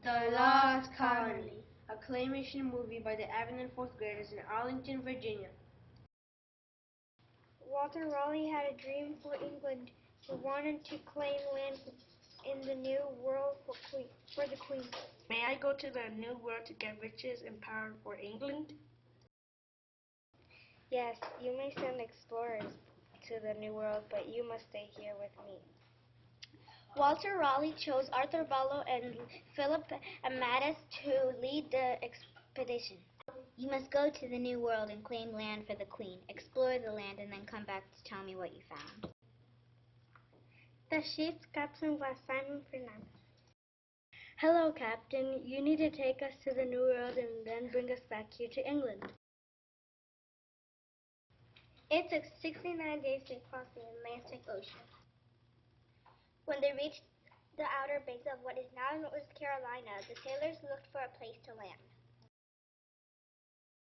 The Lost Colony, a claymation movie by the Avenel fourth graders in Arlington, Virginia. Walter Raleigh had a dream for England. He wanted to claim land in the New World for the Queen. May I go to the New World to get riches and power for England? Yes, you may send explorers to the New World, but you must stay here with me. Walter Raleigh chose Arthur Ballo and Philip Amatus to lead the expedition. You must go to the New World and claim land for the Queen. Explore the land and then come back to tell me what you found. The ship's captain was Simon Fernandez. Hello, Captain. You need to take us to the New World and then bring us back here to England. It took 69 days to cross the Atlantic Ocean. When they reached the outer banks of what is now North Carolina, the sailors looked for a place to land.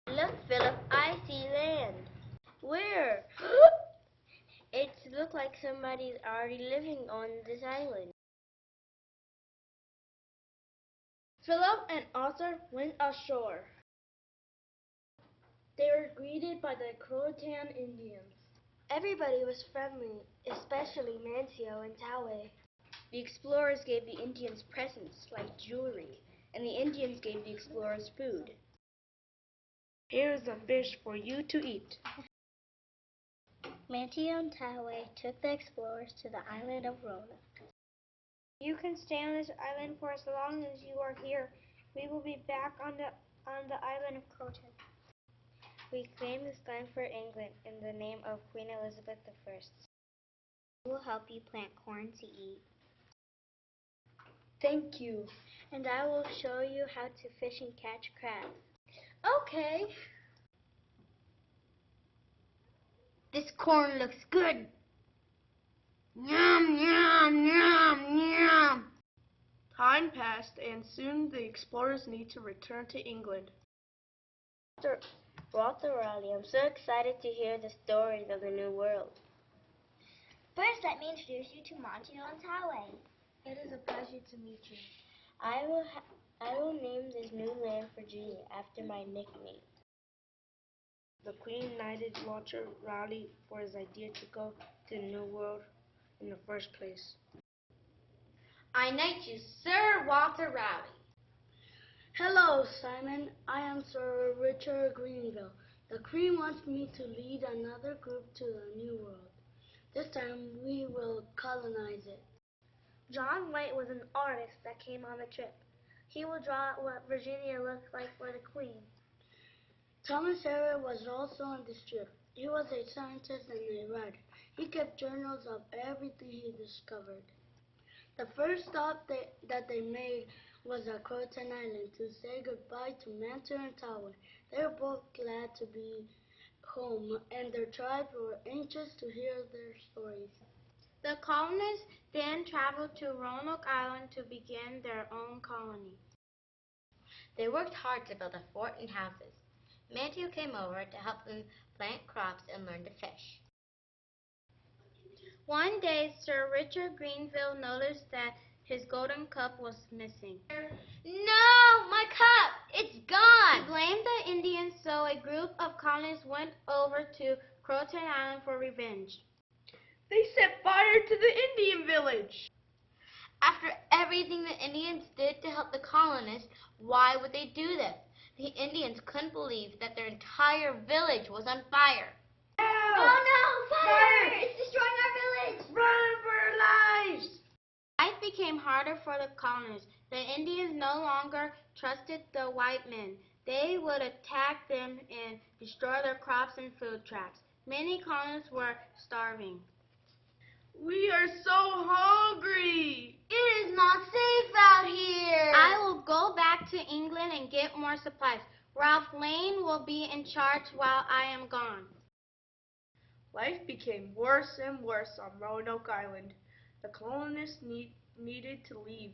Look, Philip, I see land. Where? It looks like somebody's already living on this island. Philip and Arthur went ashore. They were greeted by the Croatan Indians. Everybody was friendly, especially Manteo and Tawe. The explorers gave the Indians presents like jewelry, and the Indians gave the explorers food. Here is a fish for you to eat. Manteo and Tawe took the explorers to the island of Roanoke. You can stay on this island for as long as you are here. We will be back on the island of Croton. We claim this land for England in the name of Queen Elizabeth I. I will help you plant corn to eat. Thank you. And I will show you how to fish and catch crabs. Okay. This corn looks good. Yum, yum, yum, yum. Time passed, and soon the explorers need to return to England. Walter Raleigh, I'm so excited to hear the stories of the New World. First, let me introduce you to Manteo and Tawe. It is a pleasure to meet you. I will name this new land Virginia after my nickname. The Queen knighted Walter Raleigh for his idea to go to the New World in the first place. I knight you, Sir Walter Raleigh. Hello, Simon. I am Sir Richard Greenville. The Queen wants me to lead another group to the New World. This time we will colonize it. John White was an artist that came on the trip. He will draw what Virginia looks like for the Queen. Thomas Harriot was also on this trip. He was a scientist and a writer. He kept journals of everything he discovered. The first stop that they made was at Croton Island to say goodbye to Manteo and Tawe. They were both glad to be home, and their tribes were anxious to hear their stories. The colonists then traveled to Roanoke Island to begin their own colony. They worked hard to build a fort and houses. Manteo came over to help them plant crops and learn to fish. One day, Sir Richard Greenville noticed that his golden cup was missing. No, my cup! It's gone! He blamed the Indians, so a group of colonists went over to Croton Island for revenge. They set fire to the Indian village. After everything the Indians did to help the colonists, why would they do this? The Indians couldn't believe that their entire village was on fire. Oh no! Fire! It's destroying our village! Run for your lives! Life became harder for the colonists. The Indians no longer trusted the white men. They would attack them and destroy their crops and food traps. Many colonists were starving. We are so hungry. It is not safe out here. I will go back to England and get more supplies. Ralph Lane will be in charge while I am gone. Life became worse and worse on Roanoke Island. The colonists needed to leave.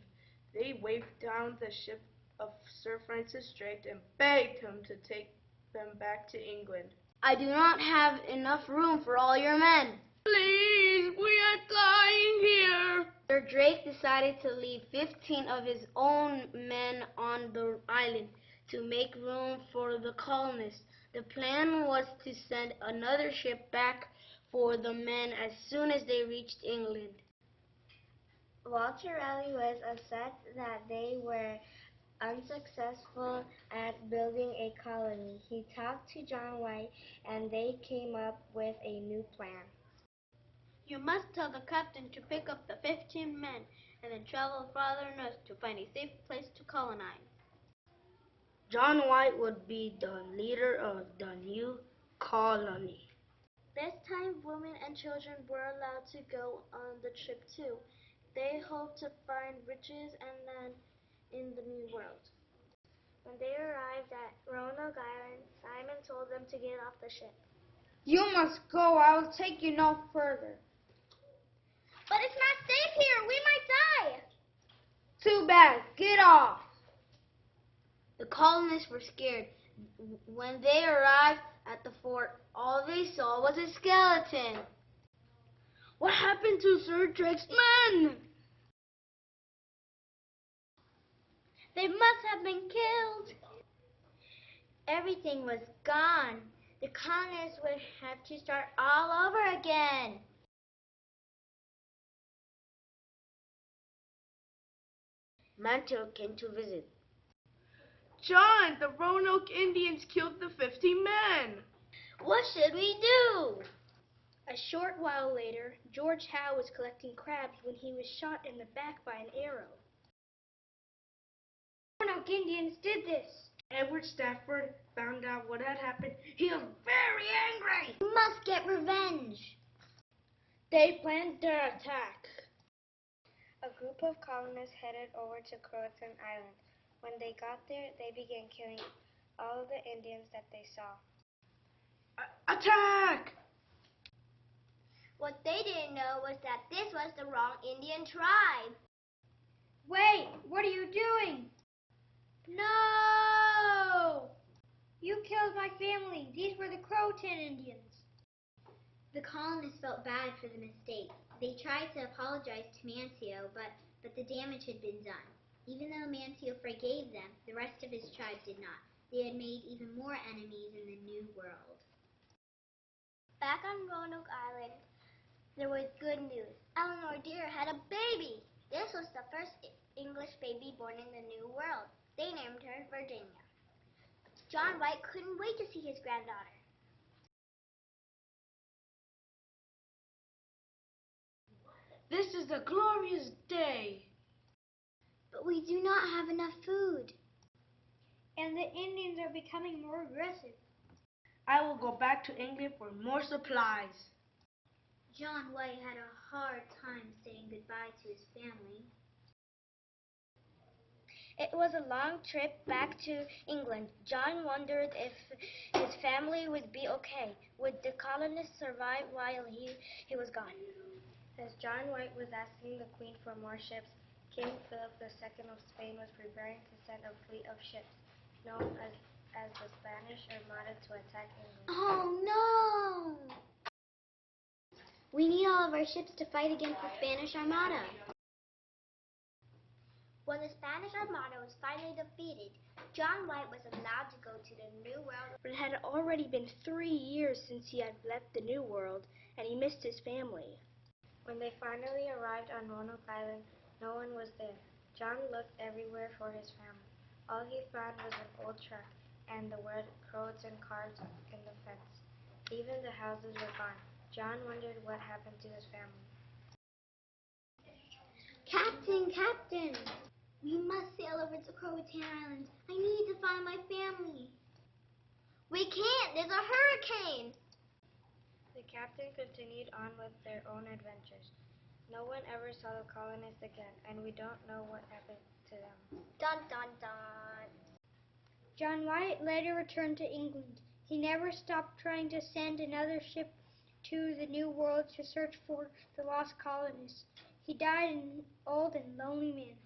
They waved down the ship of Sir Francis Drake and begged him to take them back to England. I do not have enough room for all your men. Please, We are dying here. Sir Drake decided to leave 15 of his own men on the island to make room for the colonists. The plan was to send another ship back for the men as soon as they reached England. Walter Raleigh was upset that they were unsuccessful at building a colony. He talked to John White and they came up with a new plan. You must tell the captain to pick up the 15 men and then travel farther north to find a safe place to colonize. John White would be the leader of the new colony. This time, women and children were allowed to go on the trip too. They hoped to find riches and land in the New World. When they arrived at Roanoke Island, Simon told them to get off the ship. You must go. I will take you no further. But it's not safe here. We might die. Too bad. Get off. The colonists were scared. When they arrived at the fort, all they saw was a skeleton. What happened to Sir Drake's men? They must have been killed. Everything was gone. The colonists would have to start all over again. Mantell came to visit. John, the Roanoke Indians killed the 50 men. What should we do? A short while later, George Howe was collecting crabs when he was shot in the back by an arrow. Roanoke Indians did this. Edward Stafford found out what had happened. He was very angry. We must get revenge. They planned their attack. A group of colonists headed over to Croatan Island. When they got there, they began killing all of the Indians that they saw. Attack! What they didn't know was that this was the wrong Indian tribe. Wait, what are you doing? No! You killed my family. These were the Croatan Indians. The colonists felt bad for the mistake. They tried to apologize to Manteo, but the damage had been done. Even though Manteo forgave them, the rest of his tribe did not. They had made even more enemies in the New World. Back on Roanoke Island, there was good news. Eleanor Deer had a baby. This was the first English baby born in the New World. They named her Virginia. John White couldn't wait to see his granddaughter. This is a glorious day. But we do not have enough food. And the Indians are becoming more aggressive. I will go back to England for more supplies. John White had a hard time saying goodbye to his family. It was a long trip back to England. John wondered if his family would be okay. Would the colonists survive while he was gone? As John White was asking the Queen for more ships, King Philip II of Spain was preparing to send a fleet of ships, known as the Spanish Armada, to attack England. Oh no! We need all of our ships to fight against the Spanish Armada. When the Spanish Armada was finally defeated, John White was allowed to go to the New World. But it had already been 3 years since he had left the New World, and he missed his family. When they finally arrived on Roanoke Island, no one was there. John looked everywhere for his family. All he found was an old truck and the word Croatan carved in the fence. Even the houses were gone. John wondered what happened to his family. Captain! We must sail over to Croatan Island. I need to find my family. We can't! There's a hurricane! The captain continued on with their own adventures. No one ever saw the colonists again, and we don't know what happened to them. Dun dun dun! John White later returned to England. He never stopped trying to send another ship to the New World to search for the lost colonists. He died an old and lonely man.